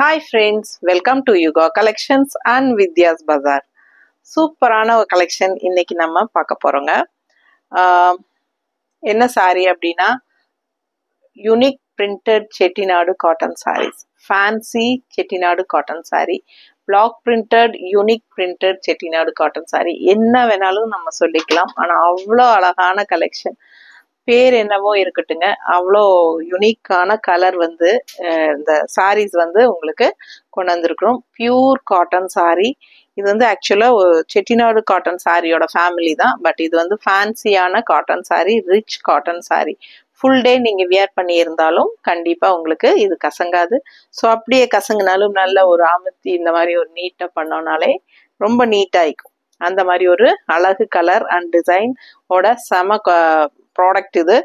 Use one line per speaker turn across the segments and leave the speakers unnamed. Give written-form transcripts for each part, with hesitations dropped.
Hi friends, welcome to Yuga Collections and Vidya's Bazaar. சூப்பரான ஒரு collection இன்னைக்கு நம்ம பார்க்க போறோங்க. என்ன சாரி அப்படின்னா unique printed Chettinad cotton saris, fancy Chettinad cotton sari, black printed unique printed Chettinad cotton sari, என்ன வேணாலும் நம்ம சொல்லிக்கலாம். ஆனா அவ்வளோ அழகான கலெக்ஷன், பேர் என்னவோ இருக்கட்டுங்க, அவ்வளோ யுனிக்கான கலர் வந்து இந்த சாரீஸ் வந்து உங்களுக்கு கொண்டு வந்திருக்கிறோம். Pure cotton sari. இது வந்து ஆக்சுவலாக செட்டிநாடு காட்டன் சாரியோட ஃபேமிலி தான். பட் இது வந்து ஃபேன்சியான cotton sari, rich cotton sari. Full day நீங்கள் வியர் பண்ணியிருந்தாலும் கண்டிப்பாக உங்களுக்கு இது கசங்காது. ஸோ அப்படியே கசங்கினாலும் நல்ல ஒரு அமுத்தி இந்த மாதிரி ஒரு நீட்டாக பண்ணோனாலே ரொம்ப நீட்டாகிக்கும். அந்த மாதிரி ஒரு அழகு கலர் அண்ட் டிசைன் ஓட செம ப்ராடக்ட் இது.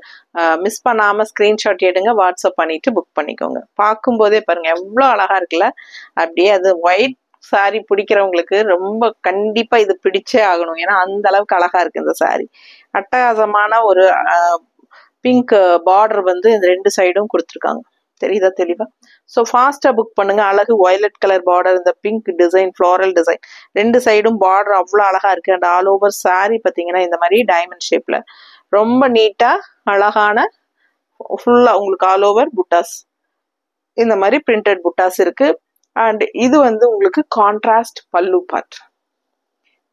மிஸ் பண்ணாமல் ஸ்க்ரீன்ஷாட் எடுங்க, வாட்ஸ்அப் பண்ணிட்டு புக் பண்ணிக்கோங்க. பார்க்கும்போதே பாருங்க எவ்வளோ அழகா இருக்குல்ல. அப்படியே அது ஒயிட் சாரி பிடிக்கிறவங்களுக்கு ரொம்ப கண்டிப்பா இது பிடிச்சே ஆகணும். ஏன்னா அந்த அளவுக்கு அழகா இருக்கு இந்த சாரி. அட்டகாசமான ஒரு பிங்க் பார்டர் வந்து இந்த ரெண்டு சைடும் கொடுத்துருக்காங்க, தெரியுதா தெளிவா? ஸோ ஃபாஸ்டா புக் பண்ணுங்க. அழகு வயலட் கலர் பார்டர், இந்த பிங்க் டிசைன், ஃப்ளோரல் டிசைன், ரெண்டு சைடும் பார்டர் அவ்வளோ அழகா இருக்கு. அண்ட் ஆல் ஓவர் சாரி பார்த்தீங்கன்னா இந்த மாதிரி டைமண்ட் ஷேப்ல ரொம்ப நீட்டா அழகான ஃபுல்லா உங்களுக்கு ஆல் ஓவர் புட்டாஸ், இந்த மாதிரி பிரிண்டட் புட்டாஸ் இருக்கு. அண்ட் இது வந்து உங்களுக்கு கான்ட்ராஸ்ட் பல்லு பார்ட்.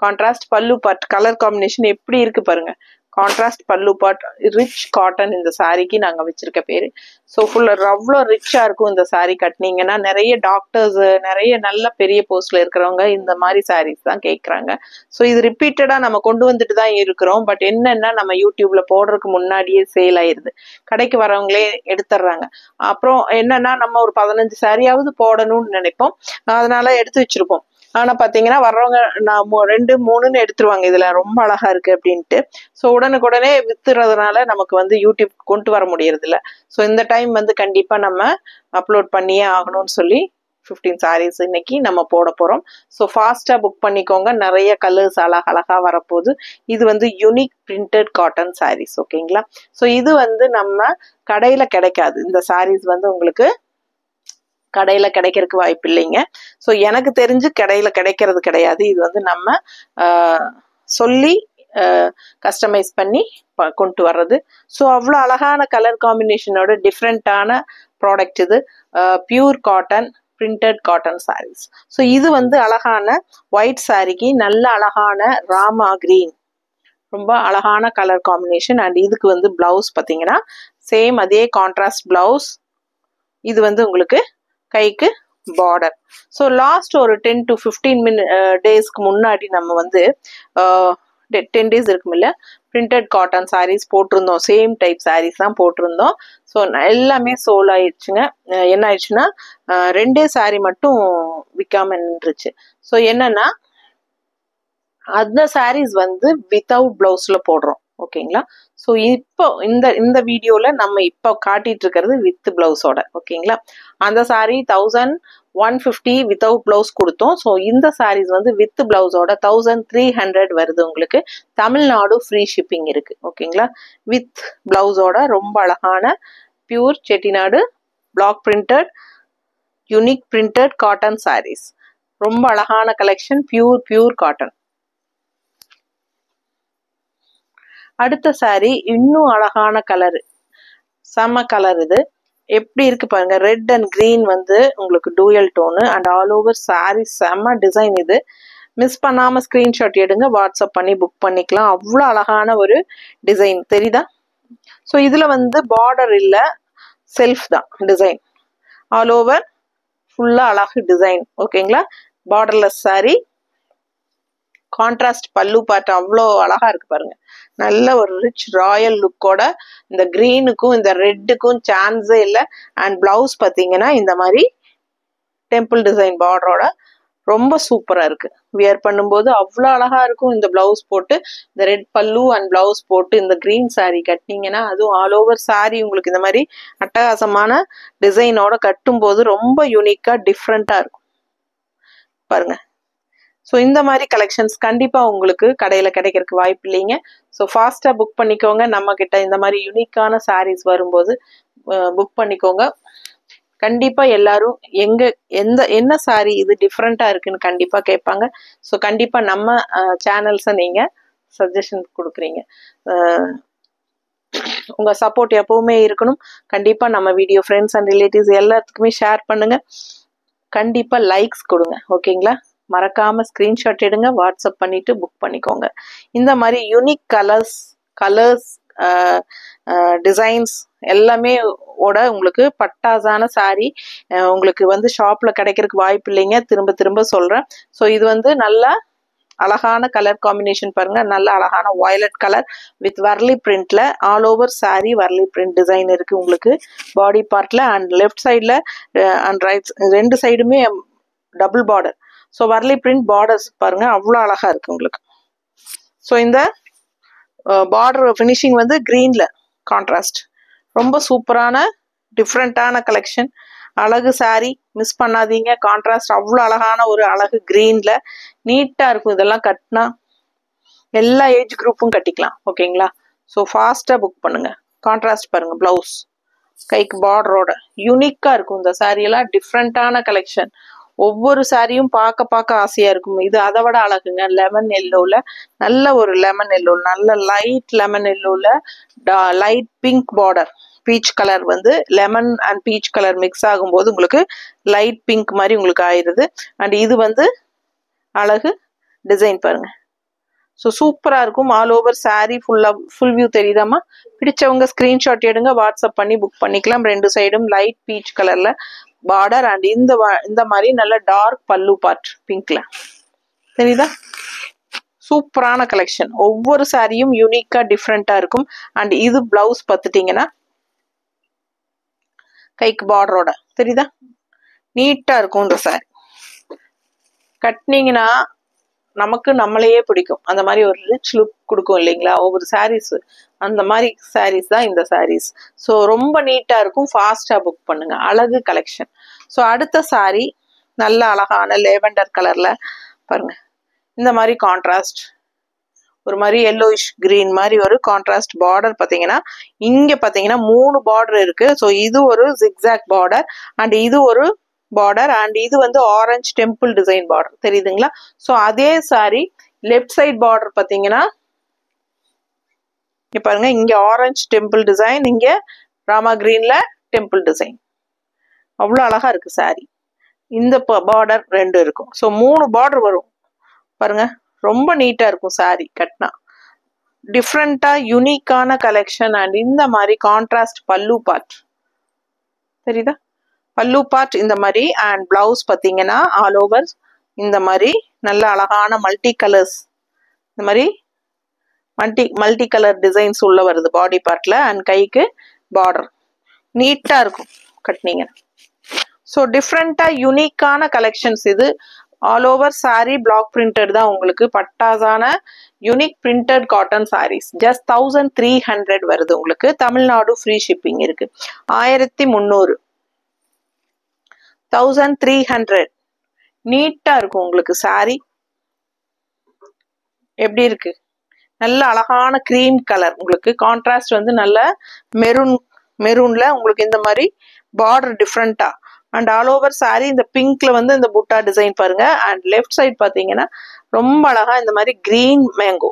கான்ட்ராஸ்ட் பல்லு பார்ட் கலர் காம்பினேஷன் எப்படி இருக்கு பாருங்க. கான்ட்ராஸ்ட் பல்லு பார்ட், ரிச் காட்டன் இந்த சாரிக்கு நாங்கள் வச்சிருக்க பேரு. ஸோ ஃபுல்லாக அவ்வளோ ரிச்சாக இருக்கும் இந்த சாரி. கட்டினீங்கன்னா நிறைய டாக்டர்ஸ், நிறைய நல்ல பெரிய போஸ்ட்ல இருக்கிறவங்க இந்த மாதிரி சாரீஸ் தான் கேட்குறாங்க. ஸோ இது ரிப்பீட்டடாக நம்ம கொண்டு வந்துட்டு தான் இருக்கிறோம். பட் என்னன்னா நம்ம யூடியூப்ல போடுறதுக்கு முன்னாடியே சேல் ஆயிருது, கடைக்கு வரவங்களே எடுத்துடுறாங்க. அப்புறம் என்னன்னா நம்ம ஒரு 15 சாரியாவது போடணும்னு நினைப்போம், அதனால எடுத்து வச்சிருப்போம். ஆனா பாத்தீங்கன்னா வர்றவங்க நான் 2, 3ன்னு எடுத்துருவாங்க, இதுல ரொம்ப அழகா இருக்கு அப்படின்ட்டு. ஸோ உடனுக்குடனே வித்துறதுனால நமக்கு வந்து யூடியூப் கொண்டு வர முடியறது இல்லை. ஸோ இந்த டைம் வந்து கண்டிப்பா நம்ம அப்லோட் பண்ணியே ஆகணும்னு சொல்லி 15 சாரீஸ் இன்னைக்கு நம்ம போட போறோம். ஸோ ஃபாஸ்டா புக் பண்ணிக்கோங்க. நிறைய கலர்ஸ் அழகா வரப்போகுது. இது வந்து யூனிக் பிரிண்டட் காட்டன் சாரீஸ், ஓகேங்களா? ஸோ இது வந்து நம்ம கடையில கிடைக்காது. இந்த சாரீஸ் வந்து உங்களுக்கு கடையில கிடைக்கிறதுக்கு வாய்ப்பு இல்லைங்க. ஸோ எனக்கு தெரிஞ்சு கடையில கிடைக்கிறது கிடையாது. இது வந்து நம்ம சொல்லி கஸ்டமைஸ் பண்ணி கொண்டு வர்றது. ஸோ அவ்வளோ அழகான கலர் காம்பினேஷனோட டிஃப்ரெண்டான ப்ராடக்ட் இது. Pure cotton printed cotton saris. So இது வந்து அழகான ஒயிட் சாரிக்கு நல்ல அழகான ராமா கிரீன், ரொம்ப அழகான கலர் காம்பினேஷன். அண்ட் இதுக்கு வந்து பிளவுஸ் பார்த்தீங்கன்னா சேம் அதே கான்ட்ராஸ்ட் பிளவுஸ். இது வந்து உங்களுக்கு கைக்கு பார்டர். ஸோ லாஸ்ட் ஒரு 10 to 15 டேஸ்க்கு முன்னாடி நம்ம வந்து 10 days இருக்கும் இல்ல, பிரிண்டட் காட்டன் சாரீஸ் போட்டிருந்தோம். சேம் டைப் சாரீஸ் தான் போட்டிருந்தோம். ஸோ எல்லாமே சோல் ஆயிடுச்சுங்க. என்ன ஆயிடுச்சுன்னா 2 சாரீ மட்டும் விற்காம நின்றுச்சு. ஸோ என்னன்னா அந்த சாரீஸ் வந்து வித்தவுட் பிளவுஸ்ல போடுறோம், ஓகேங்களா? ஸோ இப்போ இந்த வீடியோல நம்ம இப்போ காட்டிட்டு இருக்கிறது வித் பிளவுஸோட, ஓகேங்களா? அந்த சாரீ 1150 வித்தவுட் பிளவுஸ் கொடுத்தோம். ஸோ இந்த சாரீஸ் வந்து வித் பிளவுஸோட 1300 வருது உங்களுக்கு. தமிழ்நாடு ஃப்ரீ ஷிப்பிங் இருக்கு, ஓகேங்களா? வித் பிளவுஸோட ரொம்ப அழகான pure Chettinad block printed unique printed cotton saris. ரொம்ப அழகான கலெக்ஷன், பியூர் காட்டன். அடுத்த சாரி இன்னும் அழகான கலர், செம கலர். இது எப்படி இருக்கு பாருங்க. ரெட் அண்ட் கிரீன் வந்து உங்களுக்கு dual tone. And all over sorry செம டிசைன். இது மிஸ் பண்ணாம ஸ்கிரீன்ஷாட் எடுங்க, வாட்ஸ்அப் பண்ணி புக் பண்ணிக்கலாம். அவ்வளோ அழகான ஒரு டிசைன், தெரியுதா? ஸோ இதுல வந்து பார்டர் இல்ல, செல்ஃப் தான் டிசைன். ஆல் ஓவர் ஃபுல்லா அழகு டிசைன், ஓகேங்களா? பார்டர்லெஸ் சாரி, கான்ட்ராஸ்ட் பல்லு பார்ட் அவ்வளோ அழகா இருக்கு பாருங்க. நல்ல ஒரு ரிச் ராயல் லுக்கோட இந்த கிரீனுக்கும் இந்த ரெட்டுக்கும் சான்ஸே இல்லை. அண்ட் பிளவுஸ் பார்த்தீங்கன்னா இந்த மாதிரி டெம்பிள் டிசைன் பார்டரோட ரொம்ப சூப்பரா இருக்கு. வியர் பண்ணும்போது அவ்வளோ அழகா இருக்கும். இந்த பிளவுஸ் போட்டு இந்த ரெட் பல்லு அண்ட் பிளவுஸ் போட்டு இந்த கிரீன் சாரி கட்டினீங்கன்னா, அதுவும் ஆல் ஓவர் சாரி உங்களுக்கு இந்த மாதிரி அட்டகாசமான டிசைனோட கட்டும் போது ரொம்ப யூனிக்கா டிஃப்ரெண்டா இருக்கும் பாருங்க. ஸோ இந்த மாதிரி கலெக்ஷன்ஸ் கண்டிப்பாக உங்களுக்கு கடையில் கிடைக்கிறதுக்கு வாய்ப்பு இல்லைங்க. ஸோ ஃபாஸ்ட்டாக புக் பண்ணிக்கோங்க. நம்ம கிட்ட இந்த மாதிரி யூனிக்கான சாரீஸ் வரும்போது புக் பண்ணிக்கோங்க. கண்டிப்பா எல்லாரும் என்ன சாரி இது டிஃப்ரெண்டா இருக்குன்னு கண்டிப்பா கேட்பாங்க. ஸோ கண்டிப்பா நம்ம சேனல்ஸை நீங்க சஜஷன் கொடுக்குறீங்க. உங்க சப்போர்ட் எப்பவுமே இருக்கணும். கண்டிப்பா நம்ம வீடியோ ஃப்ரெண்ட்ஸ் அண்ட் ரிலேட்டிவ்ஸ் எல்லாத்துக்குமே ஷேர் பண்ணுங்க. கண்டிப்பா லைக்ஸ் கொடுங்க. ஓகேங்களா? மறக்காம ஸ்கிரீன்ஷாட் எடுங்க, வாட்ஸ்அப் பண்ணிட்டு புக் பண்ணிக்கோங்க. இந்த மாதிரி யூனிக் கலர்ஸ் டிசைன்ஸ் எல்லாமே உங்களுக்கு பட்டாசான சாரி உங்களுக்கு வந்து ஷாப்ல கிடைக்கிறதுக்கு வாய்ப்பு இல்லைங்க. திரும்ப திரும்ப சொல்றேன். ஸோ இது வந்து நல்லா அழகான கலர் காம்பினேஷன் பாருங்க. நல்ல அழகான வயலட் கலர் வித் வர்லி பிரிண்ட்ல all over sari Warli print design இருக்கு உங்களுக்கு பாடி பார்ட்ல. அண்ட் லெஃப்ட் சைட்ல அண்ட் ரைட் ரெண்டு சைடுமே double border. So Warli print borders பாருங்க, அவ்வளோ அழகா இருக்கு உங்களுக்கு. ஸோ இந்த பார்டர் ஃபினிஷிங் வந்து கிரீன்ல கான்ட்ராஸ்ட், ரொம்ப சூப்பரான டிஃப்ரெண்டான கலெக்ஷன். அழகு சாரி, மிஸ் பண்ணாதீங்க. கான்ட்ராஸ்ட் அவ்வளோ அழகான ஒரு அழகு கிரீன்ல நீட்டா இருக்கும். இதெல்லாம் கட்டினா எல்லா ஏஜ் குரூப்பும் கட்டிக்கலாம். ஓகேங்களா? ஸோ ஃபாஸ்டா புக் பண்ணுங்க. கான்ட்ராஸ்ட் பாருங்க, பிளவுஸ் கைக்கு பார்டரோட யூனிக்கா இருக்கும். இந்த சாரி எல்லாம் டிஃப்ரெண்டான கலெக்ஷன். ஒவ்வொரு சாரியும் பார்க்க ஆசையா இருக்கும். இது அதை விட அழகுங்க. லெமன் எல்லோல நல்ல ஒரு லெமன் எல்லோ, நல்ல லைட் லெமன் எல்லோல light pink border, peach colour வந்து lemon and peach colour mix ஆகும்போது உங்களுக்கு லைட் பிங்க் மாதிரி உங்களுக்கு ஆயிருது. அண்ட் இது வந்து அழகு டிசைன் பாருங்க. ஸோ சூப்பரா இருக்கும். All over sari full view தெரியுதாமா? பிடிச்சவங்க ஸ்கிரீன்ஷாட் எடுங்க, வாட்ஸ்அப் பண்ணி புக் பண்ணிக்கலாம். ரெண்டு சைடும் லைட் பீச் கலர்ல பார்டர் அண்ட் இந்த மாதிரி நல்ல டார்க் பல்லு பார்ட் பிங்க்ல தெரியுதா? சூப்பரான கலெக்ஷன். ஒவ்வொரு சாரியும் யூனிக்கா டிஃப்ரெண்டா இருக்கும். அண்ட் இது பிளவுஸ் பார்த்துட்டீங்கன்னா கைக்கு பார்டரோட தெரியுதா? நீட்டா இருக்கும். இந்த சாரி கட்டினீங்கன்னா நமக்கு நம்மளையே பிடிக்கும். அந்த மாதிரி ஒரு ரிச் லுக் கொடுக்கும் இல்லைங்களா ஒவ்வொரு சாரீஸ். அந்த மாதிரி சாரீஸ் தான் இந்த சாரீஸ். ஸோ ரொம்ப நீட்டா இருக்கும். ஃபாஸ்டா புக் பண்ணுங்க. அழகு கலெக்ஷன். ஸோ அடுத்த சாரி நல்ல அழகான லேவெண்டர் கலர்ல பாருங்க. இந்த மாதிரி கான்ட்ராஸ்ட் ஒரு மாதிரி எல்லோயிஷ் கிரீன் மாதிரி ஒரு கான்ட்ராஸ்ட் பார்டர் பார்த்தீங்கன்னா இங்க பார்த்தீங்கன்னா 3 பார்டர் இருக்கு. ஸோ இது ஒரு ஜிக்ஸாக் பார்டர் அண்ட் இது ஒரு பார்டர் அண்ட் இது வந்து ஆரஞ்சு டெம்பிள் டிசைன் பார்டர் தெரியுதுங்களா? ஸோ அதே சாரி லெஃப்ட் சைட் பார்டர் பார்த்தீங்கன்னா இங்க பாருங்க, இங்க ஆரஞ்சு டெம்பிள் டிசைன், இங்க ராமா கிரீன்ல டெம்பிள் டிசைன். அவ்வளோ அழகா இருக்கு சாரி. இந்த பார்டர் 2 இருக்கும். ஸோ 3 பார்டர் வரும் பாருங்க. ரொம்ப நீட்டா இருக்கும் சாரி கட்டினா. டிஃப்ரெண்டா யூனிக்கான கலெக்ஷன். அண்ட் இந்த மாதிரி கான்ட்ராஸ்ட் பல்லு பார்ட் தெரியுதா? பல்லு பார்ட் இந்த மாதிரி. அண்ட் பிளவுஸ் பார்த்தீங்கன்னா ஆல் ஓவர் இந்த மாதிரி நல்ல அழகான மல்டி கலர்ஸ், இந்த மாதிரி மல்டி கலர் டிசைன்ஸ் உள்ள வருது பாடி பார்ட்ல. அண்ட் கைக்கு பார்டர் நீட்டா இருக்கும் கட்டினீங்க. ஸோ டிஃப்ரெண்டா யூனிக்கான கலெக்ஷன்ஸ் இது. All over sari black printed தான் உங்களுக்கு. பட்டாசான unique printed cotton saris. Just 1300 வருது உங்களுக்கு. தமிழ்நாடு ஃப்ரீ ஷிப்பிங் இருக்கு. 1300 1300 நீட்டா இருக்கும் உங்களுக்கு சாரி. எப்படி இருக்கு? நல்ல அழகான கிரீம் கலர் உங்களுக்கு. கான்ட்ராஸ்ட் வந்து நல்ல மெரூன்ல உங்களுக்கு இந்த மாதிரி பார்டர் டிஃப்ரெண்டா. அண்ட் ஆல் ஓவர் சாரி இந்த பிங்க்ல வந்து இந்த புட்டா டிசைன் பாருங்க. அண்ட் லெஃப்ட் சைட் பாத்தீங்கன்னா ரொம்ப அழகா இந்த மாதிரி கிரீன் மேங்கோ.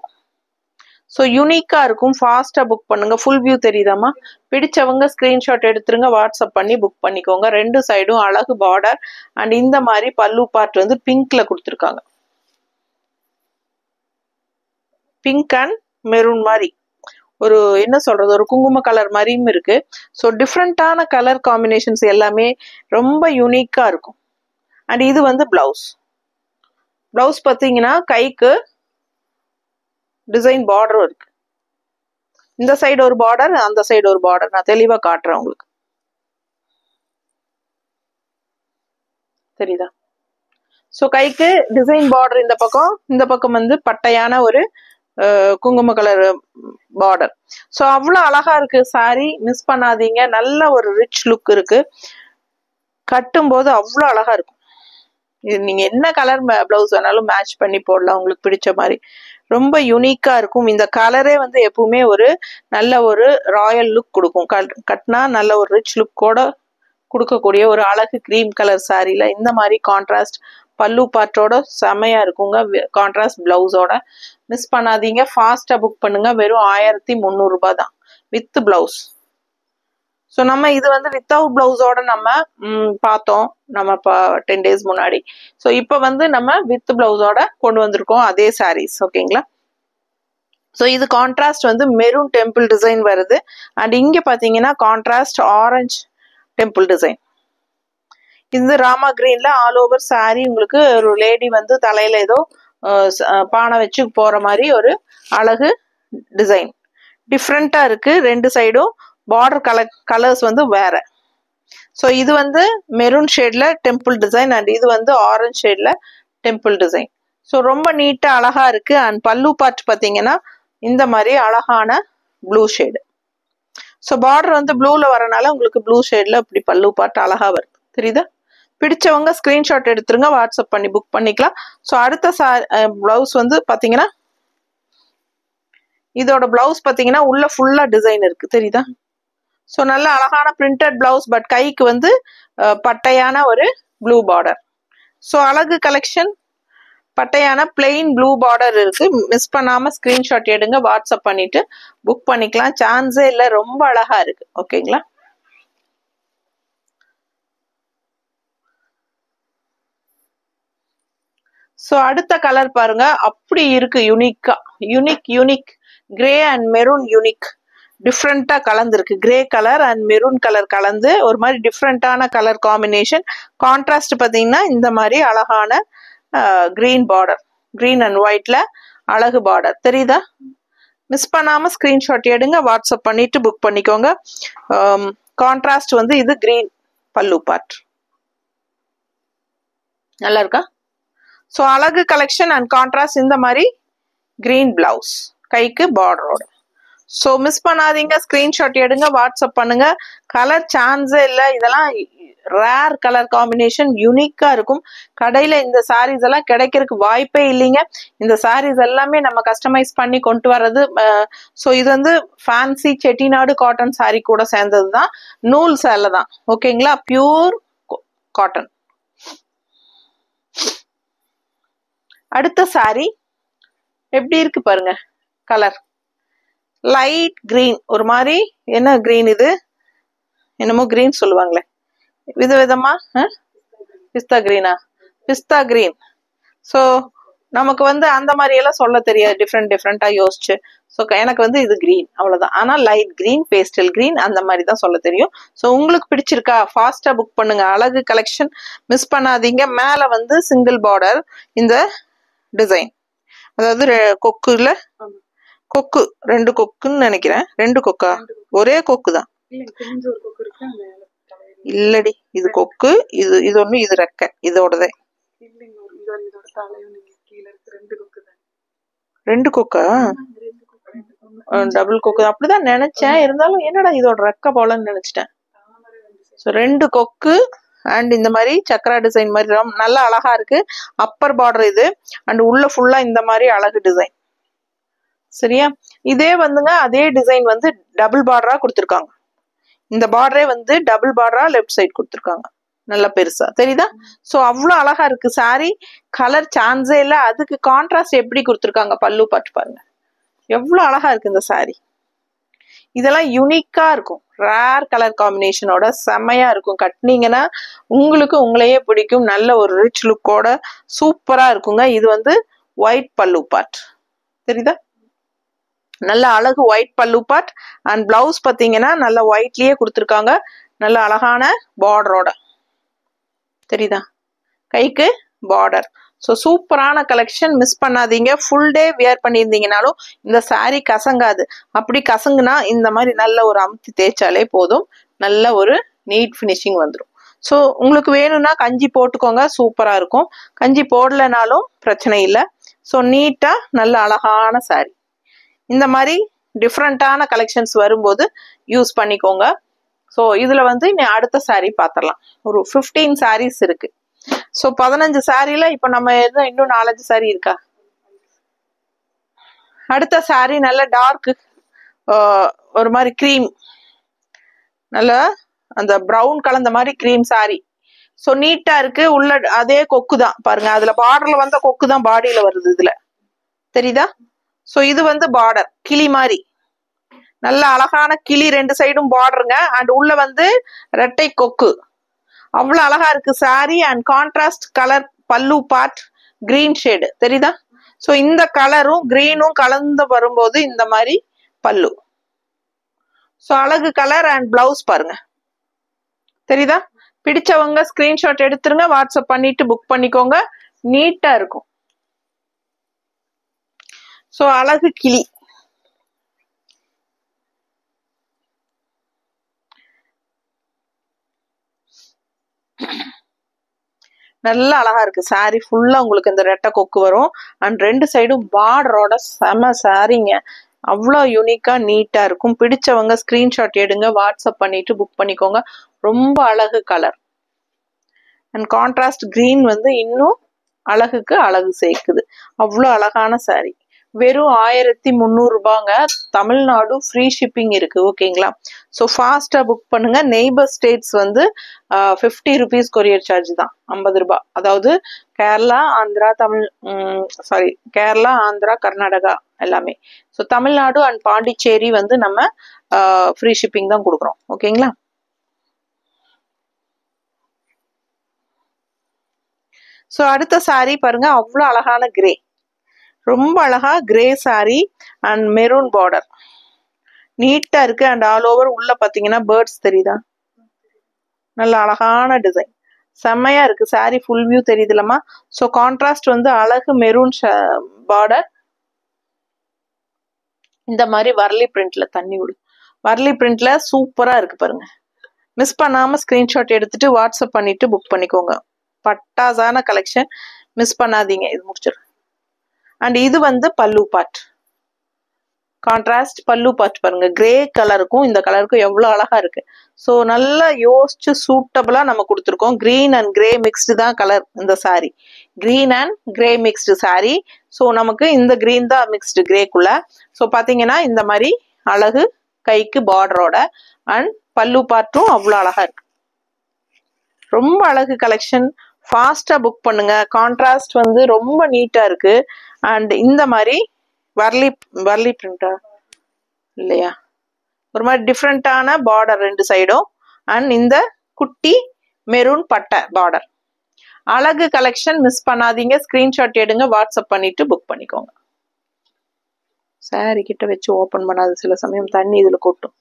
ஸோ யூனிக்கா இருக்கும். ஃபாஸ்டா புக் பண்ணுங்க. ஃபுல் வியூ தெரியுதாமா? பிடிச்சவங்க ஸ்கிரீன்ஷாட் எடுத்துருங்க, வாட்ஸ்அப் பண்ணி புக் பண்ணிக்கோங்க. ரெண்டு சைடும் அழகு பார்டர் அண்ட் இந்த மாதிரி பல்லு பார்ட் வந்து பிங்க்ல கொடுத்துருக்காங்க. பிங்க் அண்ட் மெரூன் மாதிரி ஒரு என்ன சொல்றது, ஒரு குங்கும கலர் மாதிரியும் இருக்கு. ஸோ டிஃப்ரெண்டான கலர் காம்பினேஷன்ஸ் எல்லாமே ரொம்ப யூனிக்கா இருக்கும். அண்ட் இது வந்து பிளவுஸ் பார்த்தீங்கன்னா கைக்கு டிசைன் பார்டரும் இருக்கு. இந்த சைடு ஒரு பார்டர், அந்த சைடு ஒரு பார்டர். நான் தெளிவா காட்டுறேன் உங்களுக்கு. தெரியுதா? ஸோ கைக்கு டிசைன் பார்டர் இந்த பக்கம் வந்து பட்டையான ஒரு குங்கும கலர் பார்டர். ஸோ அவ்வளோ அழகா இருக்கு சாரி. மிஸ் பண்ணாதீங்க. நல்ல ஒரு ரிச் லுக் இருக்கு. கட்டும் போது அவ்வளோ அழகா இருக்கும். இது நீங்க என்ன கலர் பிளவுஸ் வேணாலும் மேட்ச் பண்ணி போடலாம் உங்களுக்கு பிடிச்ச மாதிரி. ரொம்ப யூனிக்கா இருக்கும். இந்த கலரே வந்து எப்பவுமே ஒரு நல்ல ஒரு ராயல் லுக் கொடுக்கும். கட்டினா நல்ல ஒரு ரிச் லுக்கோட கொடுக்கக்கூடிய ஒரு அழகு கிரீம் கலர் சாரியில் இந்த மாதிரி கான்ட்ராஸ்ட் பல்லு பார்ட்டோட செமையாக இருக்குங்க. கான்ட்ராஸ்ட் ப்ளவுஸோட மிஸ் பண்ணாதீங்க. ஃபாஸ்ட்டாக புக் பண்ணுங்க. வெறும் 1300 ரூபாய் தான் வித் ப்ளவுஸ். ஸோ நம்ம இது வந்து வித்தவுட் ப்ளவுஸோட நம்ம பார்த்தோம் நம்ம இப்போ 10 days முன்னாடி. ஸோ இப்போ வந்து நம்ம வித் ப்ளவுஸோட கொண்டு வந்திருக்கோம் அதே சாரீஸ். ஓகேங்களா? ஸோ இது கான்ட்ராஸ்ட் வந்து மெரூன் டெம்பிள் டிசைன் வருது. அண்ட் இங்கே பார்த்தீங்கன்னா கான்ட்ராஸ்ட் ஆரஞ்ச் டெம்பிள் டிசைன். இது ராமா கிரீன்ல ஆல் ஓவர் சாரி. உங்களுக்கு ஒரு லேடி வந்து தலையில ஏதோ பானை வச்சு போற மாதிரி ஒரு அழகு டிசைன் டிஃப்ரெண்டா இருக்கு. ரெண்டு சைடும் பார்டர் கலர்ஸ் வந்து வேற. ஸோ இது வந்து மெரூன் ஷேட்ல டெம்பிள் டிசைன் அண்ட் இது வந்து ஆரஞ்ச் ஷேட்ல டெம்பிள் டிசைன். ஸோ ரொம்ப நீட்டா அழகா இருக்கு. அண்ட் பல்லு பார்ட் பார்த்தீங்கன்னா இந்த மாதிரி அழகான ப்ளூ ஷேடு. ஸோ பார்டர் வந்து ப்ளூல வரனால உங்களுக்கு ப்ளூ ஷேட்ல இப்படி பல்லு பார்ட் அழகா வருது. தெரியுதா? பிடிச்சவங்க ஸ்கிரீன்ஷாட் எடுத்துருங்க, வாட்ஸ்அப் பண்ணி புக் பண்ணிக்கலாம். ஸோ அடுத்த பிளவுஸ் வந்து பார்த்தீங்கன்னா இதோட பிளவுஸ் பார்த்தீங்கன்னா உள்ள ஃபுல்லா டிசைன் இருக்கு. தெரியுதா? ஸோ நல்ல அழகான பிரிண்டட் பிளவுஸ். பட் கைக்கு வந்து பட்டையான ஒரு ப்ளூ பார்டர். ஸோ அழகு கலெக்ஷன் பட்டையான பிளெயின் ப்ளூ பார்டர் இருக்கு. மிஸ் பண்ணாம ஸ்கிரீன்ஷாட் எடுங்க, வாட்ஸ்அப் பண்ணிட்டு புக் பண்ணிக்கலாம். சான்ஸே இல்லை, ரொம்ப அழகா இருக்கு. ஓகேங்களா? ஸோ அடுத்த கலர் பாருங்க, அப்படி இருக்கு யூனிக்கா. Unique grey and maroon unique டிஃப்ரெண்டா கலந்துருக்கு. Grey colour and maroon colour கலந்து ஒரு மாதிரி டிஃப்ரெண்டான கலர் காம்பினேஷன். கான்ட்ராஸ்ட் பார்த்தீங்கன்னா இந்த மாதிரி அழகான கிரீன் பார்டர், கிரீன் அண்ட் ஒயிட்ல அழகு பார்டர். தெரியுதா? மிஸ் பண்ணாம ஸ்கிரீன்ஷாட் எடுங்க, வாட்ஸ்அப் பண்ணிட்டு புக் பண்ணிக்கோங்க. கான்ட்ராஸ்ட் வந்து இது கிரீன் பல்லு பார்ட். நல்லா இருக்கா? ஸோ அழகு கலெக்ஷன் அண்ட் கான்ட்ராஸ்ட் இந்த மாதிரி கிரீன் பிளவுஸ் கைக்கு பார்டரோட. ஸோ மிஸ் பண்ணாதீங்க, ஸ்கிரீன்ஷாட் எடுங்க, வாட்ஸ்அப் பண்ணுங்க. கலர் சான்ஸே இல்லை. இதெல்லாம் ரேர் கலர் காம்பினேஷன், யூனிக்கா இருக்கும். கடையில இந்த சாரீஸ் எல்லாம் கிடைக்கிறதுக்கு வாய்ப்பே இல்லைங்க. இந்த சாரீஸ் எல்லாமே நம்ம கஸ்டமைஸ் பண்ணி கொண்டு வர்றது. ஸோ இது வந்து ஃபேன்சி செட்டிநாடு காட்டன் சாரீ கூட சேர்ந்தது தான், நூல் சேலை தான். ஓகேங்களா? Pure cotton. அடுத்த சாரி எப்படி இருக்கு பாருங்க. கலர் லைட் கிரீன், ஒரு மாதிரி என்ன கிரீன் இது, என்னமோ கிரீன் சொல்லுவாங்களே விதவிதமா. பிஸ்தா கிரீனா? பிஸ்தா கிரீன். ஸோ நமக்கு வந்து அந்த மாதிரி எல்லாம் சொல்ல தெரியாது, டிஃப்ரெண்டா யோசிச்சு. ஸோ எனக்கு வந்து இது கிரீன் அவ்வளவுதான். ஆனா லைட் கிரீன், பேஸ்டல் கிரீன் அந்த மாதிரி தான் சொல்ல தெரியும். ஸோ உங்களுக்கு பிடிச்சிருக்கா? ஃபாஸ்டா புக் பண்ணுங்க. அழகு கலெக்ஷன் மிஸ் பண்ணாதீங்க. மேல வந்து சிங்கிள் பார்டர் இந்த டிசைன், அதாவது கொக்குல கொக்கு, ரெண்டு கொக்குன்னு நினைக்கிறேன். ரெண்டு கொக்கா? ஒரே கொக்கு தான். இல்லடி, இது கொக்கு, இது ஒண்ணு, இது ரெக்க, இதோடதே. ரெண்டு கொக்கா? டபுள் கொக்கு அப்படிதான் நினைச்சேன். இருந்தாலும் என்னடா இதோட ரெக்க போலன்னு நினைச்சிட்டேன். ஸோ ரெண்டு கொக்கு அண்ட் இந்த மாதிரி சக்கரா டிசைன் மாதிரி நல்லா அழகா இருக்கு. அப்பர் பார்டர் இது அண்ட் உள்ள ஃபுல்லா இந்த மாதிரி அழகு டிசைன். சரியா? இதே வந்துங்க அதே டிசைன் வந்து டபுள் பார்டரா கொடுத்துருக்காங்க. இந்த பார்டரே வந்து டபுள் பார்டரா லெஃப்ட் சைடு கொடுத்துருக்காங்க, நல்லா பெருசா. தெரியுதா? ஸோ அவ்வளோ அழகா இருக்கு சாரி. கலர் சான்ஸே இல்லை. அதுக்கு கான்ட்ராஸ்ட் எப்படி கொடுத்துருக்காங்க பல்லு பார்த்து பாருங்க, எவ்வளோ அழகா இருக்கு இந்த சாரி. இதெல்லாம் யூனிக்கா இருக்கும், ரேர் கலர் காம்பினேஷனோட செம்மையா இருக்கும். கட்டினீங்கன்னா உங்களுக்கு உங்களையே பிடிக்கும். நல்ல ஒரு ரிச் லுக்கோட சூப்பரா இருக்குங்க. இது வந்து ஒயிட் பல்லு பார்ட். தெரியுதா? நல்ல அழகு ஒயிட் பல்லு பார்ட் அண்ட் பிளவுஸ் பார்த்தீங்கன்னா நல்ல ஒயிட்லயே கொடுத்துருக்காங்க, நல்ல அழகான பார்டரோட. தெரியுதா? கைக்கு பார்டர். ஸோ சூப்பரான கலெக்ஷன், மிஸ் பண்ணாதீங்க. ஃபுல் டே வியர் பண்ணியிருந்தீங்கனாலும் இந்த சாரீ கசங்காது. அப்படி கசங்குனா இந்த மாதிரி நல்ல ஒரு அமுத்தி தேய்ச்சாலே போதும், நல்ல ஒரு நீட் ஃபினிஷிங் வந்துடும். ஸோ உங்களுக்கு வேணும்னா கஞ்சி போட்டுக்கோங்க, சூப்பரா இருக்கும். கஞ்சி போடலைனாலும் பிரச்சனை இல்லை. ஸோ நீட்டா நல்ல அழகான சாரீ. இந்த மாதிரி டிஃப்ரெண்டான கலெக்ஷன்ஸ் வரும்போது யூஸ் பண்ணிக்கோங்க. ஸோ இதுல வந்து அடுத்த சாரீ பார்த்துடலாம். ஒரு 15 சாரீஸ் இருக்கு. ஸோ 15 சாரியில இப்ப நம்ம இன்னும் 4-5 சாரி இருக்கா. அடுத்த சாரி நல்ல டார்க் ஒரு மாதிரி கிரீம், நல்ல அந்த ப்ரௌன் கலந்த மாதிரி கிரீம் சாரி. ஸோ நீட்டா இருக்கு. உள்ள அதே கொக்கு தான் பாருங்க, அதுல பார்டர்ல வந்த கொக்கு தான் பாடியில வருது இதுல, தெரியுதா? ஸோ இது வந்து பார்டர் கிளி மாதிரி, நல்ல அழகான கிளி, 2 சைடும் பார்டருங்க. அண்ட் உள்ள வந்து ரெட்டை கொக்கு, அவ்வளவு அழகா இருக்கு சாரி. அண்ட் கான்ட்ராஸ்ட் கலர் பல்லு பார்ட் கிரீன் ஷேடு, தெரியுதா? ஸோ இந்த கலரும் கிரீனும் கலந்து வரும்போது இந்த மாதிரி பல்லு. ஸோ அழகு கலர். அண்ட் பிளவுஸ் பாருங்க, தெரியுதா? பிடிச்சவங்க ஸ்கிரீன்ஷாட் எடுத்துருங்க, வாட்ஸ்அப் பண்ணிட்டு புக் பண்ணிக்கோங்க. நீட்டா இருக்கும். ஸோ அழகு கிளி. நல்ல அழகா இருக்கு சாரி. ஃபுல்லா உங்களுக்கு இந்த ரெட்டை கொக்கு வரும். அண்ட் 2 சைடும் பார்டரோட செம சாரிங்க. அவ்வளோ யூனிக்கா நீட்டா இருக்கும். பிடிச்சவங்க ஸ்கிரீன்ஷாட் எடுங்க, வாட்ஸ்அப் பண்ணிட்டு புக் பண்ணிக்கோங்க. ரொம்ப அழகு கலர். அண்ட் கான்ட்ராஸ்ட் கிரீன் வந்து இன்னும் அழகுக்கு அழகு சேர்க்குது. அவ்வளோ அழகான சாரி. வெறும் 1300 ரூபாங்க. தமிழ்நாடு ஃப்ரீ ஷிப்பிங் இருக்கு, ஓகேங்களா? ஸோ ஃபாஸ்டா புக் பண்ணுங்க. நெய்பர் ஸ்டேட்ஸ் வந்து 50 ருபீஸ் கொரியர் சார்ஜ் தான், 50 ரூபாய். அதாவது கேரளா, ஆந்திரா, கேரளா, ஆந்திரா, கர்நாடகா எல்லாமே. ஸோ தமிழ்நாடு அண்ட் பாண்டிச்சேரி வந்து நம்ம ஃப்ரீ ஷிப்பிங் தான் கொடுக்குறோம், ஓகேங்களா? ஸோ அடுத்த சாரி பாருங்க, அவ்வளோ அழகான கிரே, ரொம்ப அழகா grey sorry and maroon border, நீட்டா இருக்கு. அண்ட் ஆல் ஓவர் உள்ள பாத்தீங்கன்னா பேர்ட்ஸ் தெரியுதா? நல்ல அழகான டிசைன், செம்மையா இருக்கு சாரி. ஃபுல் வியூ தெரியுதுலமா? ஸோ கான்ட்ராஸ்ட் வந்து அழகு மெரூன் பார்டர். இந்த மாதிரி வர்லி பிரிண்ட்ல தண்ணி விடு, வர்லி பிரிண்ட்ல சூப்பரா இருக்கு பாருங்க. மிஸ் பண்ணாம ஸ்கிரீன்ஷாட் எடுத்துட்டு வாட்ஸ்அப் பண்ணிட்டு புக் பண்ணிக்கோங்க. பட்டாசான கலெக்ஷன், மிஸ் பண்ணாதீங்க. இது முடிச்சிடும். அண்ட் இது வந்து பல்லு பார்ட், கான்ட்ராஸ்ட் பல்லு பார்ட் பாருங்க. கிரே கலருக்கும் இந்த கலருக்கும் எவ்வளவு அழகா இருக்கு. ஸோ நல்லா யோசிச்சு சூட்டபிளா நம்ம கொடுத்துருக்கோம். கிரீன் அண்ட் கிரே மிக்ஸ்டு தான் கலர் இந்த sorry. Green and grey mixed sorry. So நமக்கு இந்த கிரீன் தான் மிக்ஸ்டு கிரேக்குள்ள. ஸோ பாத்தீங்கன்னா இந்த மாதிரி அழகு கைக்கு பார்டரோட அண்ட் பல்லு பார்ட்டும் அவ்வளோ அழகா இருக்கு. ரொம்ப அழகு கலெக்ஷன். ஃபாஸ்டா புக் பண்ணுங்க. கான்ட்ராஸ்ட் வந்து ரொம்ப நீட்டா இருக்கு. அண்ட் இந்த மாதிரி வர்லி பிரிண்டா இல்லையா, ஒரு மாதிரி டிஃப்ரெண்டான பார்டர் 2 சைடும். அண்ட் இந்த குட்டி மெரூன் பட்டை பார்டர். அழகு கலெக்ஷன், மிஸ் பண்ணாதீங்க. ஸ்கிரீன்ஷாட் எடுங்க, வாட்ஸ்அப் பண்ணிட்டு புக் பண்ணிக்கோங்க. சாரி கிட்ட வச்சு ஓபன் பண்ணாது, சில சமயம் தண்ணி இதுல கொட்டும்.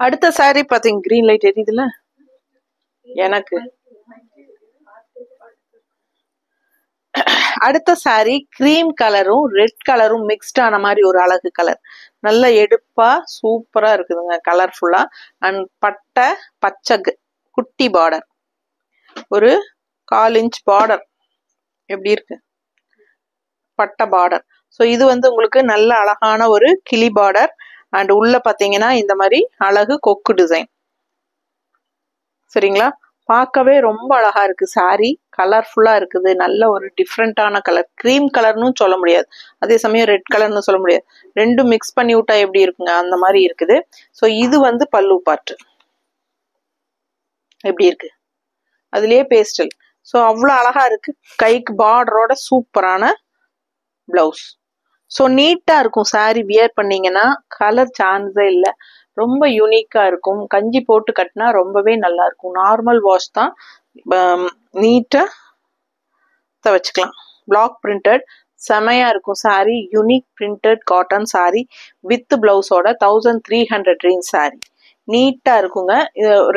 அடுத்த சாரி பாத்தீங்க, கிரீன் லைட் எரியுதுல எனக்கு. அடுத்த சாரி கிரீம் கலரும் ரெட் கலரும் மிக்ஸ்ட் ஆன மாதிரி ஒரு அழகு கலர். நல்ல எடுப்பா சூப்பரா இருக்குதுங்க, கலர்ஃபுல்லா. அண்ட் பட்டை பச்சை குட்டி பார்டர், ஒரு 1/4 இன்ச் பார்டர். எப்படி இருக்கு பட்டை பார்டர். ஸோ இது வந்து உங்களுக்கு நல்ல அழகான ஒரு கிளி பார்டர். அண்ட் உள்ள பாத்தீங்கன்னா இந்த மாதிரி அழகு கொக்கு டிசைன், சரிங்களா? பார்க்கவே ரொம்ப அழகா இருக்கு சாரி. கலர்ஃபுல்லா இருக்குது. நல்ல ஒரு டிஃப்ரெண்டான கலர். கிரீம் கலர்னு சொல்ல முடியாது, அதே சமயம் ரெட் கலர்னு சொல்ல முடியாது. ரெண்டும் மிக்ஸ் பண்ணி விட்டா எப்படி இருக்குங்க, அந்த மாதிரி இருக்குது. ஸோ இது வந்து பல்லு பார்ட். எப்படி இருக்கு, அதுலயே பேஸ்டல். ஸோ அவ்வளோ அழகா இருக்கு. கைக்கு பார்டரோட சூப்பரான பிளவுஸ். ஸோ நீட்டா இருக்கும் சாரி. வியர் பண்ணீங்கன்னா கலர் சான்ஸே இல்லை. ரொம்ப யூனிக்கா இருக்கும். கஞ்சி போட்டு கட்டினா ரொம்பவே நல்லா இருக்கும். நார்மல் வாஷ் தான், நீட்டா வச்சுக்கலாம். பிளாக் பிரிண்டட் செமையா இருக்கும் sari. Unique printed cotton sari with பிளவுஸோட 1300 ரேஞ்ச் சாரி. நீட்டா இருக்குங்க.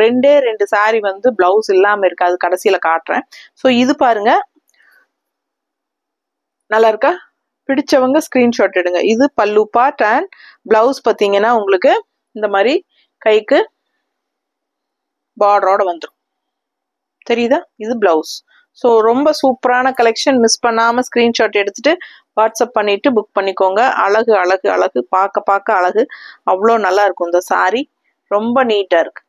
2 சாரி வந்து பிளவுஸ் இல்லாம இருக்கு, அது கடைசியில காட்டுறேன். ஸோ இது பாருங்க, நல்லா இருக்கா? பிடிச்சவங்க ஸ்கிரீன்ஷாட் எடுங்க. இது பல்லு பார்ட் அண்ட் பிளவுஸ் பாத்தீங்கன்னா உங்களுக்கு இந்த மாதிரி கைக்கு பார்டரோட வந்துடும், தெரியுதா? இது பிளவுஸ். ஸோ ரொம்ப சூப்பரான கலெக்ஷன். மிஸ் பண்ணாம ஸ்கிரீன்ஷாட் எடுத்துட்டு வாட்ஸ்அப் பண்ணிட்டு புக் பண்ணிக்கோங்க. அழகு அழகு அழகு, பார்க்க அழகு. அவ்வளோ நல்லா இருக்கும் இந்த சாரி. ரொம்ப நீட்டா இருக்கு.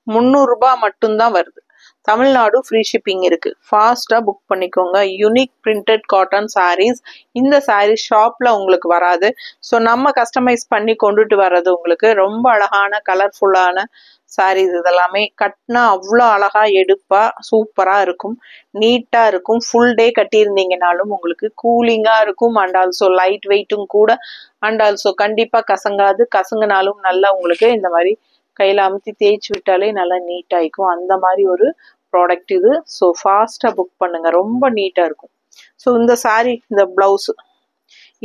300 ரூபாய் மட்டும்தான் வருது. தமிழ்நாடு ஃப்ரீ ஷிப்பிங் இருக்கு. ஃபாஸ்டா புக் பண்ணிக்கோங்க. Unique printed cotton saris. இந்த சாரீ ஷாப்ல உங்களுக்கு வராது. ஸோ நம்ம கஸ்டமைஸ் பண்ணி கொண்டுட்டு வர்றது உங்களுக்கு ரொம்ப அழகான கலர்ஃபுல்லான சாரீஸ். இதெல்லாமே கட்டினா அவ்வளோ அழகா எடுப்பா சூப்பரா இருக்கும், நீட்டா இருக்கும். ஃபுல் டே கட்டியிருந்தீங்கனாலும் உங்களுக்கு கூலிங்கா இருக்கும். அண்ட் ஆல்சோ லைட் வெயிட்டும் கூட. அண்ட் ஆல்சோ கண்டிப்பா கசங்காது. கசங்குனாலும் நல்லா உங்களுக்கு இந்த மாதிரி கையில அமுத்தி தேய்ச்சி விட்டாலே நல்லா நீட் ஆயிக்கும். அந்த மாதிரி ஒரு ப்ராடக்ட் இது. ஸோ ஃபாஸ்டா புக் பண்ணுங்க, ரொம்ப நீட்டா இருக்கும். ஸோ இந்த சாரீ, இந்த பிளவுஸ்,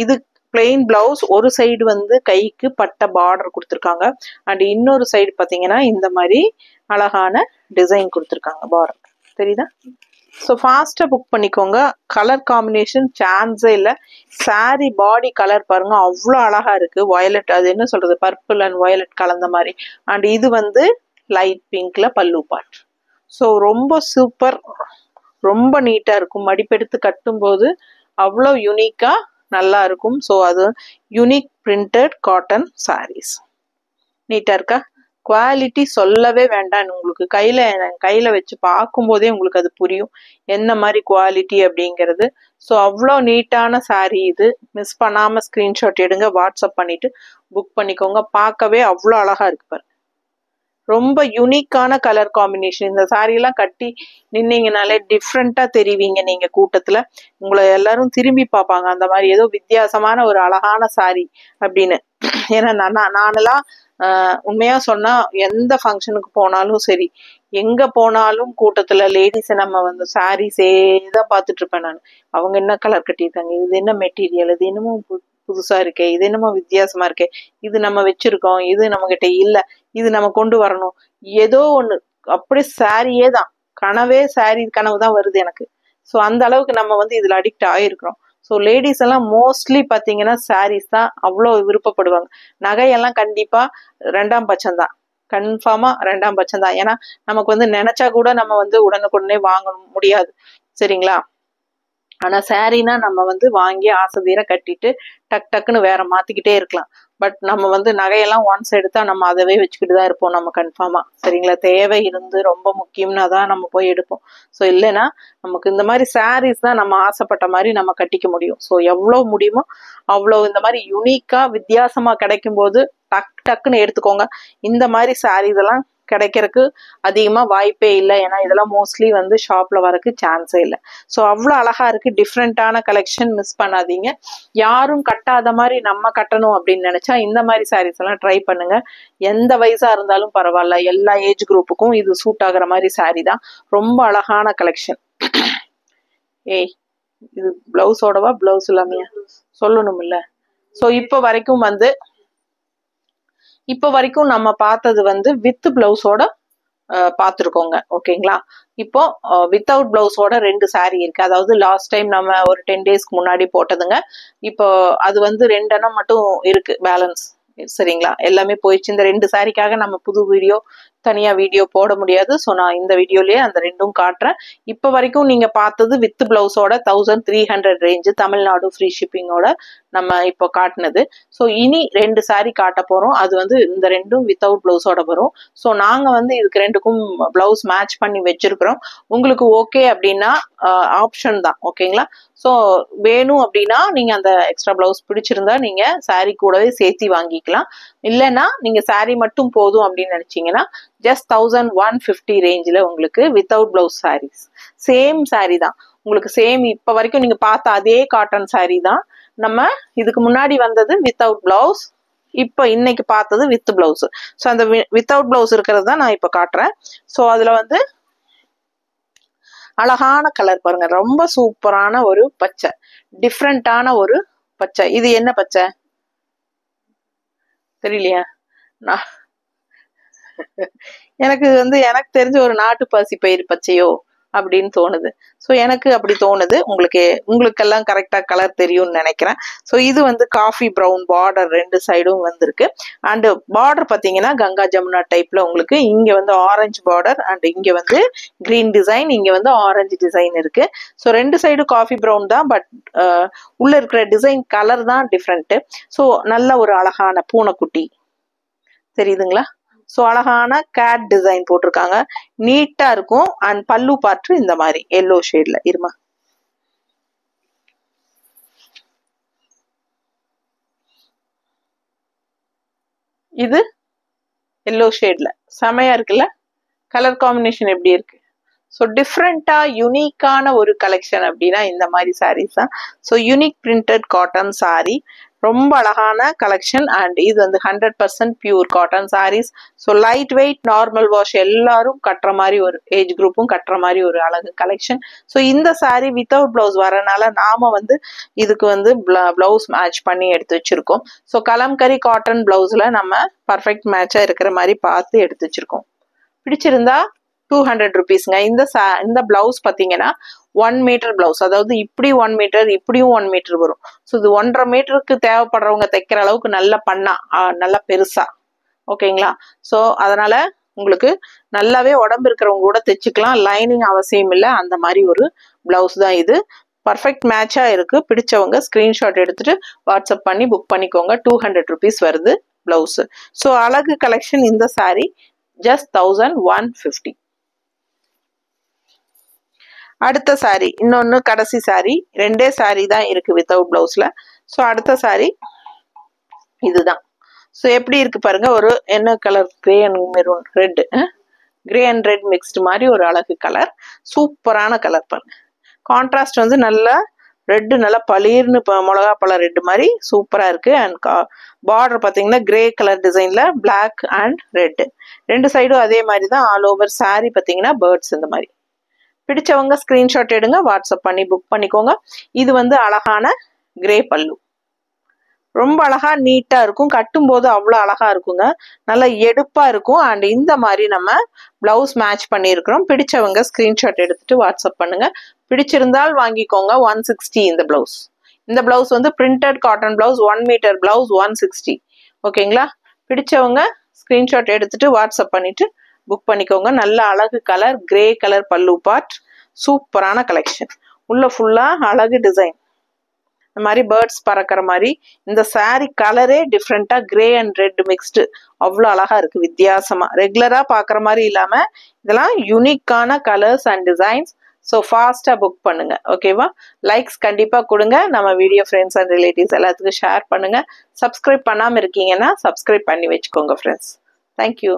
இது பிளெயின் பிளவுஸ். ஒரு சைடு வந்து கைக்கு பட்ட பார்டர் கொடுத்துருக்காங்க. அண்ட் இன்னொரு சைடு பார்த்தீங்கன்னா இந்த மாதிரி அழகான டிசைன் கொடுத்துருக்காங்க பார்டர். தெரியுதா? ஸோ ஃபாஸ்ட்டாக புக் பண்ணிக்கோங்க. கலர் காம்பினேஷன் சான்ஸே இல்லை. சாரீ பாடி கலர் பாருங்க, அவ்வளோ அழகா இருக்கு. வயலட், அது என்ன சொல்றது, பர்பிள் அண்ட் வயலட் கலந்த மாதிரி. அண்ட் இது வந்து லைட் பிங்க்ல பல்லு பார்ட். ஸோ ரொம்ப சூப்பர், ரொம்ப நீட்டா இருக்கும். மடிப்பெடுத்து கட்டும்போது அவ்வளோ யூனிக்கா நல்லா இருக்கும். ஸோ அது யூனிக் பிரிண்டட் காட்டன் சாரீஸ். நீட்டா இருக்கா? குவாலிட்டி சொல்லவே வேண்டாம். உங்களுக்கு கையில வச்சு பார்க்கும்போதே உங்களுக்கு அது புரியும் என்ன மாதிரி குவாலிட்டி அப்படிங்கிறது. ஸோ அவ்வளோ நீட்டான சாரீ இது. மிஸ் பண்ணாம ஸ்கிரீன்ஷாட் எடுங்க, வாட்ஸ்அப் பண்ணிட்டு புக் பண்ணிக்கோங்க. பார்க்கவே அவ்வளோ அழகா இருக்கு பாரு. ரொம்ப யூனிக்கான கலர் காம்பினேஷன். இந்த சாரீலாம் கட்டி நின்னீங்கனாலே டிஃப்ரெண்டா தெரிவிங்க. நீங்க கூட்டத்துல உங்களை எல்லாரும் திரும்பி பார்ப்பாங்க. அந்த மாதிரி ஏதோ வித்தியாசமான ஒரு அழகான சாரீ அப்படின்னு. ஏன்னா நானெல்லாம் உண்மையா சொன்னா எந்த ஃபங்க்ஷனுக்கு போனாலும் சரி, எங்க போனாலும் கூட்டத்துல லேடிஸை நம்ம வந்து சாரீஸே தான் பார்த்துட்டு இருப்பேன் நான். அவங்க என்ன கலர் கட்டியிருக்காங்க, இது என்ன மெட்டீரியல், இது என்னமோ புதுசா இருக்கே, இது என்னமோ வித்தியாசமா இருக்கே, இது நம்ம வச்சிருக்கோம், இது நம்ம கிட்ட இல்ல, இது நம்ம கொண்டு வரணும், ஏதோ ஒண்ணு. அப்படி சாரியே தான் கனவே, சாரி கனவு தான் வருது எனக்கு. ஸோ அந்த அளவுக்கு நம்ம வந்து இதுல அடிக்ட் ஆகிருக்கிறோம். ஸோ லேடிஸ் எல்லாம் மோஸ்ட்லி பார்த்தீங்கன்னா சாரீஸ் தான் அவ்வளோ விருப்பப்படுவாங்க. நகையெல்லாம் கண்டிப்பா 2ஆம் பட்சம் தான், கன்ஃபார்மா 2ஆம் பட்சம் தான். ஏன்னா நமக்கு வந்து நினைச்சா கூட நம்ம வந்து உடனுக்குடனே வாங்க முடியாது, சரிங்களா? ஆனா சாரீனா நம்ம வந்து வாங்கி ஆசை தீர கட்டிட்டு டக் டக்குன்னு வேற மாத்திக்கிட்டே இருக்கலாம். பட் நம்ம வந்து நகையெல்லாம் ஒன்ஸ் எடுத்தா நம்ம அதவே வச்சுக்கிட்டு தான் இருப்போம் நம்ம கன்ஃபார்மா, சரிங்களா? தேவை இருந்து ரொம்ப முக்கியம்னா தான் நம்ம போய் எடுப்போம். ஸோ இல்லைன்னா நமக்கு இந்த மாதிரி சாரீஸ் தான் நம்ம ஆசைப்பட்ட மாதிரி நம்ம கட்டிக்க முடியும். ஸோ எவ்வளோ முடியுமோ அவ்வளோ இந்த மாதிரி யூனிக்கா வித்தியாசமா கிடைக்கும் போது டக் டக்குன்னு எடுத்துக்கோங்க. இந்த மாதிரி சாரீஸ் எல்லாம் கிடைக்கிறதுக்கு அதிகமா வாய்ப்பே இல்லை. ஏன்னா இதெல்லாம் மோஸ்ட்லி வந்து ஷாப்ல வரக்கு சான்ஸே இல்லை. ஸோ அவ்வளோ அழகா இருக்கு, டிஃப்ரெண்டான கலெக்ஷன். மிஸ் பண்ணாதீங்க. யாரும் கட்டாத மாதிரி நம்ம கட்டணும் அப்படின்னு நினைச்சா இந்த மாதிரி சாரீஸ் எல்லாம் ட்ரை பண்ணுங்க. எந்த வயசா இருந்தாலும் பரவாயில்ல, எல்லா ஏஜ் குரூப்புக்கும் இது சூட் ஆகுற மாதிரி சாரீ தான். ரொம்ப அழகான கலெக்ஷன். ஏய், இது பிளவுஸோடவா பிளவுஸ் இல்லாமையா சொல்லணும் இல்ல? ஸோ இப்போ வரைக்கும் நம்ம பார்த்தது வந்து வித் பிளவுஸோட பார்த்துருக்கோங்க, ஓகேங்களா? இப்போ வித்தவுட் பிளவுஸோட 2 சாரீ இருக்கு. அதாவது லாஸ்ட் டைம் நம்ம ஒரு 10 டேஸ்க்கு முன்னாடி போட்டதுங்க. இப்போ அது வந்து 2 எண்ணம் மட்டும் இருக்கு பேலன்ஸ், சரிங்களா? எல்லாமே போயிடுச்சு. இந்த 2 சாரிக்காக நம்ம புது வீடியோ, தனியா வீடியோ போட முடியாது. ஸோ நான் இந்த வீடியோலயே அந்த 2ம் காட்டுறேன். இப்போ வரைக்கும் நீங்க பார்த்தது வித் பிளவுஸோட 1300 ரேஞ்சு, தமிழ்நாடு ஃப்ரீ ஷிப்பிங்கோட நம்ம இப்போ காட்டினது. ஸோ இனி 2 சாரீ காட்ட போறோம். அது வந்து இந்த 2ம் வித்தவுட் பிளவுஸோட வரும். ஸோ நாங்க வந்து இதுக்கு 2க்கும் பிளவுஸ் மேட்ச் பண்ணி வச்சிருக்கிறோம். உங்களுக்கு ஓகே அப்படின்னா ஆப்ஷன் தான், ஓகேங்களா? ஸோ வேணும் அப்படின்னா நீங்க அந்த எக்ஸ்ட்ரா பிளவுஸ் பிடிச்சிருந்தா நீங்க சாரீ கூடவே சேர்த்து வாங்கிக்கலாம். இல்லைன்னா நீங்க சாரீ மட்டும் போதும் அப்படின்னு நினைச்சீங்கன்னா ஜஸ்ட் 1150 ரேஞ்சில் உங்களுக்கு without blouse saris. Same sari தான் உங்களுக்கு, சேம் இப்ப வரைக்கும் நீங்க பார்த்த அதே காட்டன் சாரீ தான். நம்ம இதுக்கு முன்னாடி வந்தது வித்தவுட் பிளவுஸ், இப்போ இன்னைக்கு பார்த்தது வித் பிளவுஸ். ஸோ அந்த வித்தவுட் பிளவுஸ் இருக்கிறது தான் நான் இப்போ காட்டுறேன். ஸோ அதுல வந்து அழகான கலர் பாருங்க, ரொம்ப சூப்பரான ஒரு பச்சை, டிஃப்ரெண்டான ஒரு பச்சை. இது என்ன பச்சை தெரியலையா? எனக்கு வந்து எனக்கு தெரிஞ்ச ஒரு நாட்டு பாசி பயிர் பச்சையோ அப்படின்னு தோணுது. ஸோ எனக்கு அப்படி தோணுது. உங்களுக்கெல்லாம் கரெக்டா கலர் தெரியும்னு நினைக்கிறேன். ஸோ இது வந்து காஃபி ப்ரௌன் பார்டர் 2 சைடும் வந்திருக்கு. அண்ட் பார்டர் பார்த்தீங்கன்னா கங்கா ஜமுனா டைப்ல உங்களுக்கு இங்க வந்து ஆரஞ்சு பார்டர் அண்ட் இங்க வந்து கிரீன் டிசைன், இங்க வந்து ஆரஞ்சு டிசைன் இருக்கு. ஸோ 2 சைடும் காஃபி ப்ரௌன் தான், பட் உள்ள இருக்கிற டிசைன் கலர் தான் டிஃப்ரெண்ட். ஸோ நல்ல ஒரு அழகான பூனைக்குட்டி தெரியுதுங்களா? ஸோ அழகான கேட் டிசைன் போட்டிருக்காங்க, நீட்டா இருக்கும். அண்ட் பல்லு பார்ட் இந்த மாதிரி எல்லோ ஷேட்ல இருமா. இது எல்லோ ஷேட்ல செமையா இருக்குல்ல, கலர் காம்பினேஷன் எப்படி இருக்கு. ஸோ டிஃப்ரெண்டா யூனிக்கான ஒரு கலெக்ஷன் அப்படின்னா இந்த மாதிரி சாரீஸ் தான். So unique printed cotton sari, ரொம்ப அழகான கலெக்ஷன். அண்ட் இது வந்து 100% pure cotton saris. So light weight, normal wash, எல்லாரும் கட்டுற மாதிரி, ஒரு ஏஜ் குரூப்பும் கட்டுற மாதிரி ஒரு அழகு கலெக்ஷன். ஸோ இந்த சாரீ வித்தவுட் பிளவுஸ் வரனால நாம வந்து இதுக்கு வந்து பிளவுஸ் மேட்ச் பண்ணி எடுத்து வச்சிருக்கோம். ஸோ கலம்கரி காட்டன் பிளவுஸ்ல நம்ம பர்ஃபெக்ட் மேட்சா இருக்கிற மாதிரி பார்த்து எடுத்து வச்சிருக்கோம். பிடிச்சிருந்தா 200 rupeesங்க. இந்த பிளவுஸ் பாத்தீங்கன்னா 1 மீட்டர் பிளவுஸ், அதாவது இப்படி 1 மீட்டர், இப்படியும் 1 மீட்டர் வரும். ஸோ இது 1.5 மீட்டருக்கு தேவைப்படுறவங்க தைக்கிற அளவுக்கு நல்லா பண்ணா, நல்லா பெருசா, ஓகேங்களா. ஸோ அதனால உங்களுக்கு நல்லாவே உடம்பு இருக்கிறவங்க கூட தைச்சுக்கலாம், லைனிங் அவசியம் இல்லை. அந்த மாதிரி ஒரு பிளவுஸ் தான் இது. பர்ஃபெக்ட் மேட்சா இருக்கு. பிடிச்சவங்க ஸ்கிரீன்ஷாட் எடுத்துட்டு வாட்ஸ்அப் பண்ணி புக் பண்ணிக்கோங்க. 200 rupees வருது பிளவுஸ். ஸோ அழகு கலெக்ஷன் இந்த சாரி ஜஸ்ட் 1150. அடுத்த சாரி இன்னொன்னு கடைசி சாரி, ரெண்டே சாரி தான் இருக்கு வித்தவுட் பிளவுஸ்ல. ஸோ அடுத்த சாரி இதுதான். ஸோ எப்படி இருக்கு பாருங்க, ஒரு என்ன colour, grey and maroon red, grey and red mixed மாதிரி ஒரு அழகு கலர், சூப்பரான கலர் பாருங்க. கான்ட்ராஸ்ட் வந்து நல்லா ரெட்டு, நல்லா பளீர்னு மிளகா பழம் ரெட்டு மாதிரி சூப்பரா இருக்கு. அண்ட் பார்டர் பாத்தீங்கன்னா கிரே கலர் டிசைன்ல பிளாக் அண்ட் ரெட், ரெண்டு சைடும் அதே மாதிரி தான். ஆல் ஓவர் சாரி பாத்தீங்கன்னா பேர்ட்ஸ் இந்த மாதிரி. பிடிச்சவங்க ஸ்கிரீன்ஷாட் எடுங்க, வாட்ஸ்அப் பண்ணி புக் பண்ணிக்கோங்க. இது வந்து அழகான கிரே பல்லு, ரொம்ப அழகா நீட்டா இருக்கும். கட்டும் போது அவ்வளோ அழகா இருக்குங்க, நல்லா எடுப்பா இருக்கும். அண்ட் இந்த மாதிரி நம்ம பிளவுஸ் மேட்ச் பண்ணியிருக்கிறோம். பிடிச்சவங்க ஸ்கிரீன்ஷாட் எடுத்துட்டு வாட்ஸ்அப் பண்ணுங்க. பிடிச்சிருந்தால் வாங்கிக்கோங்க. 160 இந்த பிளவுஸ். இந்த பிளவுஸ் வந்து printed cotton blouse, 1 metre blouse 160, ஓகேங்களா. பிடிச்சவங்க ஸ்கிரீன்ஷாட் எடுத்துட்டு வாட்ஸ்அப் பண்ணிட்டு புக் பண்ணிக்கோங்க. நல்ல அழகு கலர், கிரே கலர் பல்லு பார்ட், சூப்பரான கலெக்ஷன். உள்ள ஃபுல்லா அழகு டிசைன், இந்த மாதிரி பேர்ட்ஸ் பறக்கிற மாதிரி. இந்த சாரி கலரே டிஃப்ரெண்டா கிரே அண்ட் ரெட் மிக்ஸ்டு, அவ்வளோ அழகா இருக்கு, வித்தியாசமா. ரெகுலரா பாக்குற மாதிரி இல்லாம இதெல்லாம் யூனிக்கான கலர்ஸ் அண்ட் டிசைன்ஸ். ஸோ ஃபாஸ்டா புக் பண்ணுங்க, ஓகேவா. லைக்ஸ் கண்டிப்பா கொடுங்க. நம்ம வீடியோ ஃப்ரெண்ட்ஸ் அண்ட் ரிலேட்டிவ்ஸ் எல்லாத்துக்கும் ஷேர் பண்ணுங்க. சப்ஸ்கிரைப் பண்ணாம இருக்கீங்கன்னா சப்ஸ்கிரைப் பண்ணி வச்சுக்கோங்க ஃப்ரெண்ட்ஸ். தேங்க்யூ.